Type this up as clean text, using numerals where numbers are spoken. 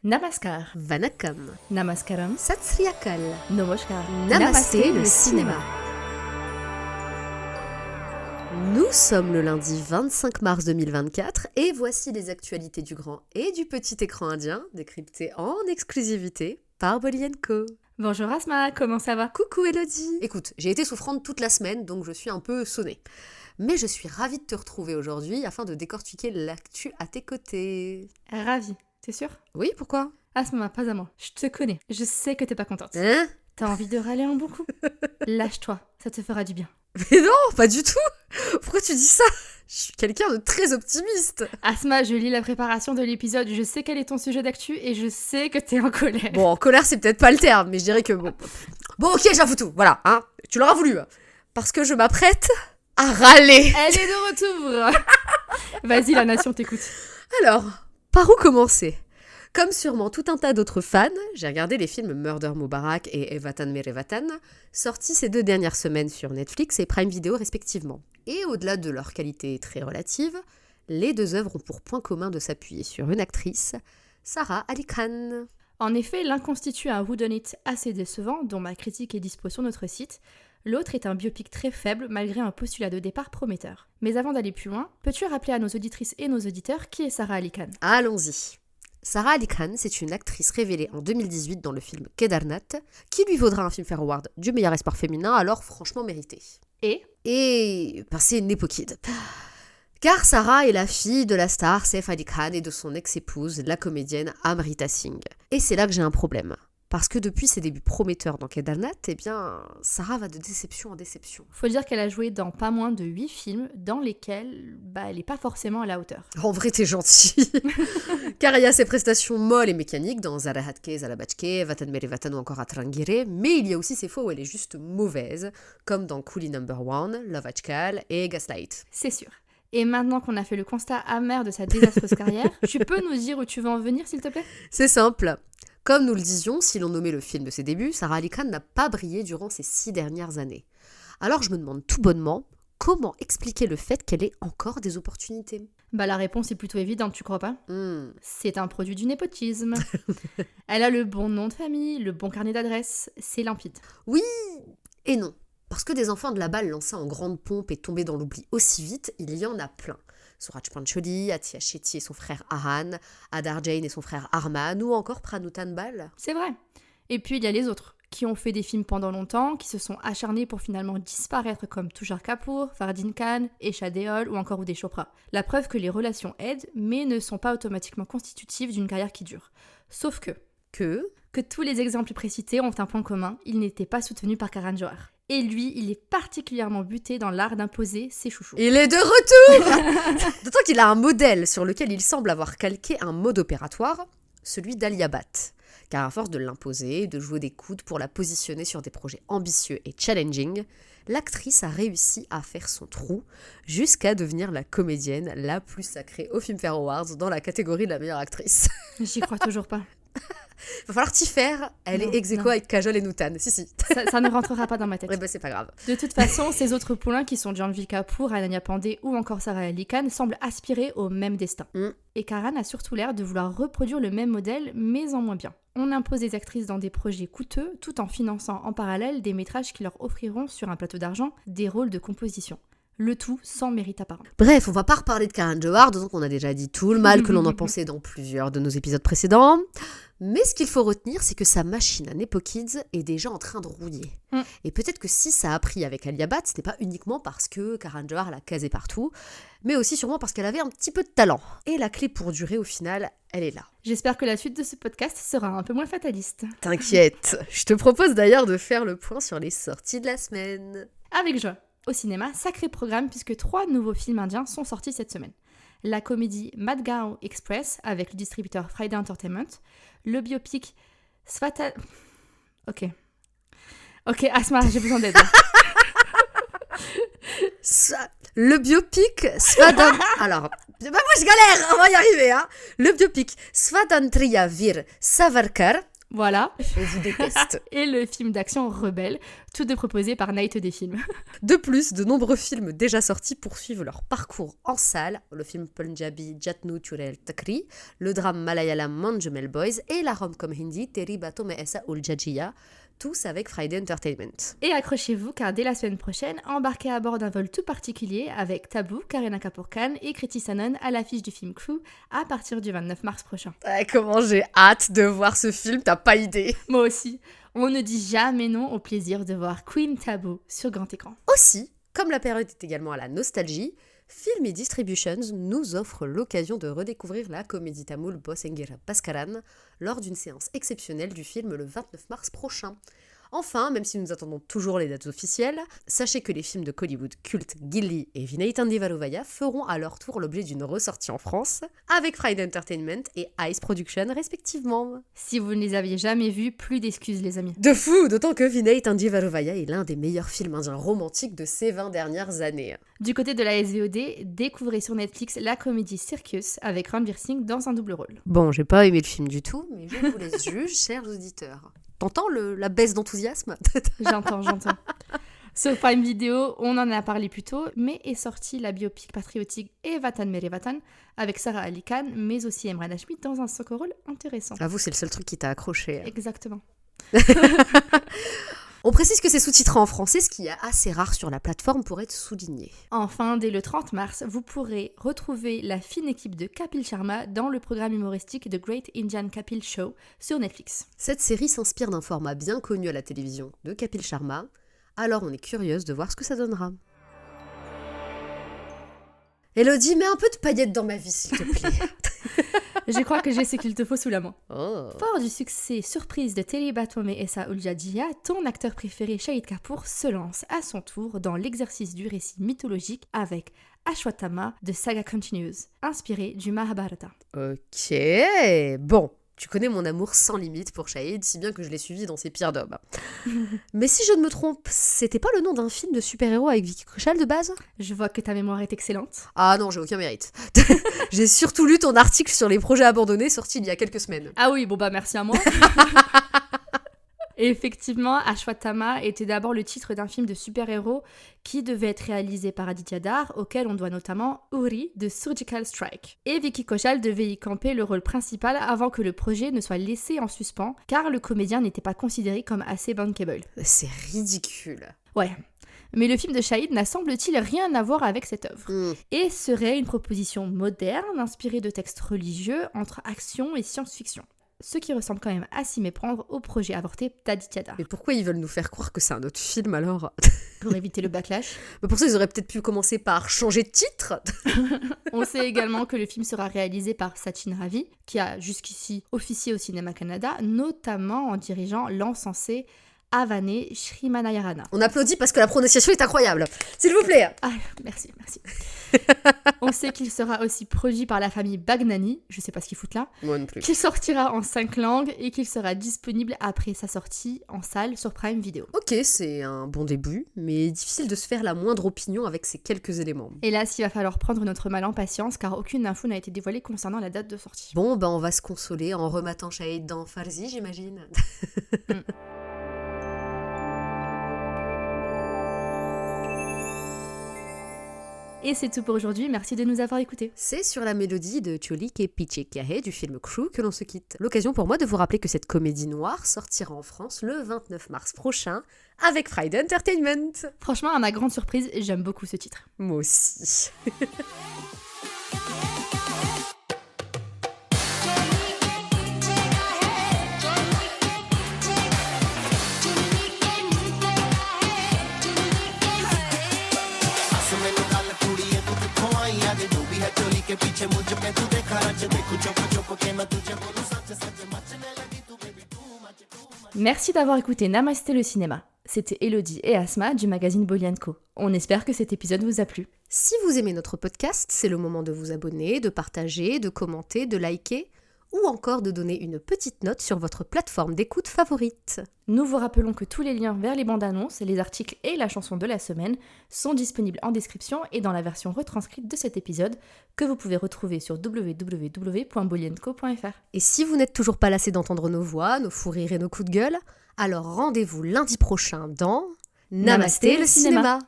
Namaskar, Vanakkam, Namaskaram, Sat Sri Akal, Namaskar, Namasté le cinéma. Nous sommes le lundi 25 mars 2024 et voici les actualités du grand et du petit écran indien décryptées en exclusivité par Bolly & Co. Bonjour Asma, comment ça va? Coucou Elodie. Écoute, j'ai été souffrante toute la semaine donc je suis un peu sonnée. Mais je suis ravie de te retrouver aujourd'hui afin de décortiquer l'actu à tes côtés. Ravie, t'es sûre? Oui, pourquoi? Asma, pas à moi, je te connais, je sais que t'es pas contente. Hein? T'as envie de râler un bon coup? Lâche-toi, ça te fera du bien. Mais non, pas du tout. Pourquoi tu dis ça? Je suis quelqu'un de très optimiste. Asma, je lis la préparation de l'épisode, je sais quel est ton sujet d'actu et je sais que t'es en colère. Bon, en colère, c'est peut-être pas le terme, mais je dirais que bon... Bon, ok, j'en fous tout, voilà, hein. Tu l'auras voulu. Parce que je m'apprête à râler. Elle est de retour. Vas-y, la nation t'écoute. Alors, par où commencer? Comme sûrement tout un tas d'autres fans, j'ai regardé les films Murder Mubarak et Evatan Merevatan, sortis ces 2 dernières semaines sur Netflix et Prime Video respectivement. Et au-delà de leur qualité très relative, les 2 œuvres ont pour point commun de s'appuyer sur une actrice, Sara Ali Khan. En effet, l'un constitue un whodunit assez décevant, dont ma critique est dispo sur notre site. L'autre est un biopic très faible, malgré un postulat de départ prometteur. Mais avant d'aller plus loin, peux-tu rappeler à nos auditrices et nos auditeurs qui est Sara Ali Khan? Allons-y. Sara Ali Khan, c'est une actrice révélée en 2018 dans le film Kedarnath, qui lui vaudra un Filmfare Award du meilleur espoir féminin, alors franchement mérité. Et c'est une Nepo Kid. Car Sara est la fille de la star Saif Ali Khan et de son ex-épouse, la comédienne Amrita Singh. Et c'est là que j'ai un problème. Parce que depuis ses débuts prometteurs dans Kedarnath, Sara va de déception en déception. Faut dire qu'elle a joué dans pas moins de 8 films dans lesquels elle n'est pas forcément à la hauteur. En vrai, t'es gentil. Car il y a ses prestations molles et mécaniques dans Zarahatke, Zalabachke, Vatan Merevatan ou encore Atrangire, mais il y a aussi ses fois où elle est juste mauvaise, comme dans Coolie No. 1, Love Ajkal et Gaslight. C'est sûr. Et maintenant qu'on a fait le constat amer de sa désastreuse carrière, tu peux nous dire où tu veux en venir, s'il te plaît? C'est simple. Comme nous le disions, si l'on nommait le film de ses débuts, Sara Ali Khan n'a pas brillé durant ces 6 dernières années. Alors je me demande tout bonnement, comment expliquer le fait qu'elle ait encore des opportunités? La réponse est plutôt évidente, tu crois pas? C'est un produit du népotisme. Elle a le bon nom de famille, le bon carnet d'adresses, c'est limpide. Oui et non. Parce que des enfants de la balle lancés en grande pompe et tombés dans l'oubli aussi vite, il y en a plein. Suraj Pancholi, Atiya Shetty et son frère Ahan, Adar Jain et son frère Arman, ou encore Pranutan Bal. C'est vrai. Et puis il y a les autres, qui ont fait des films pendant longtemps, qui se sont acharnés pour finalement disparaître comme Tushar Kapoor, Fardeen Khan, Esha Deol ou encore Uday Chopra. La preuve que les relations aident, mais ne sont pas automatiquement constitutives d'une carrière qui dure. Sauf que tous les exemples précités ont un point commun, ils n'étaient pas soutenus par Karan Johar. Et lui, il est particulièrement buté dans l'art d'imposer ses chouchous. Il est de retour. D'autant qu'il a un modèle sur lequel il semble avoir calqué un mode opératoire, celui d'Alia Bhatt. Car à force de l'imposer, de jouer des coudes pour la positionner sur des projets ambitieux et challenging, l'actrice a réussi à faire son trou jusqu'à devenir la comédienne la plus sacrée au Filmfare Awards dans la catégorie de la meilleure actrice. J'y crois toujours pas. Va falloir t'y faire, elle est ex-aequo avec Kajol et Nutan, si. Ça ne rentrera pas dans ma tête. C'est pas grave. De toute façon, ces autres poulains qui sont Janhvi Kapoor, Ananya Pandey ou encore Sara Ali Khan semblent aspirer au même destin. Et Karan a surtout l'air de vouloir reproduire le même modèle, mais en moins bien. On impose des actrices dans des projets coûteux, tout en finançant en parallèle des métrages qui leur offriront sur un plateau d'argent des rôles de composition. Le tout sans mérite apparent. Bref, on va pas reparler de Karan Johar, d'autant qu'on a déjà dit tout le mal que l'on en pensait dans plusieurs de nos épisodes précédents. Mais ce qu'il faut retenir, c'est que sa machine à Nepo Kids est déjà en train de rouiller. Et peut-être que si ça a pris avec Alia Bhatt, c'était pas uniquement parce que Karan Johar l'a casé partout, mais aussi sûrement parce qu'elle avait un petit peu de talent. Et la clé pour durer, au final, elle est là. J'espère que la suite de ce podcast sera un peu moins fataliste. T'inquiète, je te propose d'ailleurs de faire le point sur les sorties de la semaine. Avec joie. Au cinéma, sacré programme puisque 3 nouveaux films indiens sont sortis cette semaine. La comédie Madgaon Express avec le distributeur Friday Entertainment, le biopic Svata... Ok, Asma, j'ai besoin d'aide. Le biopic Svadan... Alors, moi je galère, on va y arriver. Le biopic Svatantriya Veer Savarkar Voilà. Je vous déteste. Et le film d'action Rebelle, tous deux proposés par Night des films. De plus, de nombreux films déjà sortis poursuivent leur parcours en salle. Le film punjabi Jatnu Churel Takri, le drame malayalam Manjumel Boys et la rom-com hindi Teri Bato Me Essa Ul Jajiya, tous avec Friday Entertainment. Et accrochez-vous car dès la semaine prochaine, embarquez à bord d'un vol tout particulier avec Taboo, Kareena Kapoor Khan et Kriti Sanon à l'affiche du film Crew à partir du 29 mars prochain. Comment j'ai hâte de voir ce film, t'as pas idée. Moi aussi. On ne dit jamais non au plaisir de voir Queen Taboo sur grand écran. Aussi, comme la période est également à la nostalgie, Film et Distributions nous offre l'occasion de redécouvrir la comédie tamoule Bosengera Paskaran lors d'une séance exceptionnelle du film le 29 mars prochain. Enfin, même si nous attendons toujours les dates officielles, sachez que les films de Kollywood culte Gilly et Vinay Tandivaruvaya feront à leur tour l'objet d'une ressortie en France, avec Friday Entertainment et Ice Production respectivement. Si vous ne les aviez jamais vus, plus d'excuses les amis. De fou, d'autant que Vinay Tandivaruvaya est l'un des meilleurs films indiens romantiques de ces 20 dernières années. Du côté de la SVOD, découvrez sur Netflix la comédie Circus avec Ranveer Singh dans un double rôle. Bon, j'ai pas aimé le film du tout, mais je vous laisse juger, chers auditeurs. T'entends la baisse d'enthousiasme? J'entends. Sur Prime Video, on en a parlé plus tôt, mais est sortie la biopic patriotique Et Vatan Mere Vatan avec Sarah Ali Khan, mais aussi Emran Hashmi dans un second rôle intéressant. Avoue, c'est le seul truc qui t'a accroché. Exactement. On précise que c'est sous-titré en français, ce qui est assez rare sur la plateforme pour être souligné. Enfin, dès le 30 mars, vous pourrez retrouver la fine équipe de Kapil Sharma dans le programme humoristique The Great Indian Kapil Show sur Netflix. Cette série s'inspire d'un format bien connu à la télévision de Kapil Sharma, alors on est curieuse de voir ce que ça donnera. Elodie, mets un peu de paillettes dans ma vie, s'il te plaît. Je crois que j'ai ce qu'il te faut sous la main. Oh. Fort du succès surprise de Teri Bato Me Essa Ul Jajiya, ton acteur préféré Shahid Kapoor se lance à son tour dans l'exercice du récit mythologique avec Ashwatthama de Saga Continues, inspiré du Mahabharata. Ok, bon. Tu connais mon amour sans limite pour Shahid, si bien que je l'ai suivi dans ses pires d'hommes. Mais si je ne me trompe, c'était pas le nom d'un film de super-héros avec Vicky Kaushal de base? Je vois que ta mémoire est excellente. Ah non, j'ai aucun mérite. J'ai surtout lu ton article sur les projets abandonnés sorti il y a quelques semaines. Ah oui, bon bah merci à moi. Et effectivement, Ashwatthama était d'abord le titre d'un film de super-héros qui devait être réalisé par Aditya Dar, auquel on doit notamment Uri de Surgical Strike. Et Vicky Kaushal devait y camper le rôle principal avant que le projet ne soit laissé en suspens, car le comédien n'était pas considéré comme assez bankable. C'est ridicule. Ouais. Mais le film de Shahid n'a semble-t-il rien à voir avec cette œuvre, et serait une proposition moderne, inspirée de textes religieux, entre action et science-fiction. Ce qui ressemble quand même à s'y méprendre au projet avorté d'Aditya Dar. Mais pourquoi ils veulent nous faire croire que c'est un autre film alors? Pour éviter le backlash. Mais pour ça, ils auraient peut-être pu commencer par changer de titre. On sait également que le film sera réalisé par Sachin Ravi, qui a jusqu'ici officié au Cinéma Canada, notamment en dirigeant l'encensé Avane Shrimanayarana. On applaudit parce que la prononciation est incroyable. S'il vous plaît. Ah, merci. On sait qu'il sera aussi produit par la famille Bagnani, je sais pas ce qu'ils foutent là, Moi non plus. qu'il sortira en 5 langues et qu'il sera disponible après sa sortie en salle sur Prime Video. Ok, c'est un bon début, mais difficile de se faire la moindre opinion avec ces quelques éléments. Hélas, il va falloir prendre notre mal en patience car aucune info n'a été dévoilée concernant la date de sortie. Bon, ben on va se consoler en rematant Shahid dans Farzi, j'imagine. Et c'est tout pour aujourd'hui, merci de nous avoir écoutés. C'est sur la mélodie de Cholik et Pichekahe du film Crew que l'on se quitte. L'occasion pour moi de vous rappeler que cette comédie noire sortira en France le 29 mars prochain avec Friday Entertainment. Franchement, à ma grande surprise, j'aime beaucoup ce titre. Moi aussi. Merci d'avoir écouté Namasté le cinéma. C'était Elodie et Asma du magazine Bolly & Co. On espère que cet épisode vous a plu. Si vous aimez notre podcast, c'est le moment de vous abonner, de partager, de commenter, de liker ou encore de donner une petite note sur votre plateforme d'écoute favorite. Nous vous rappelons que tous les liens vers les bandes annonces, les articles et la chanson de la semaine sont disponibles en description et dans la version retranscrite de cet épisode que vous pouvez retrouver sur www.bolienco.fr. Et si vous n'êtes toujours pas lassé d'entendre nos voix, nos fous rires et nos coups de gueule, alors rendez-vous lundi prochain dans Namasté le cinéma.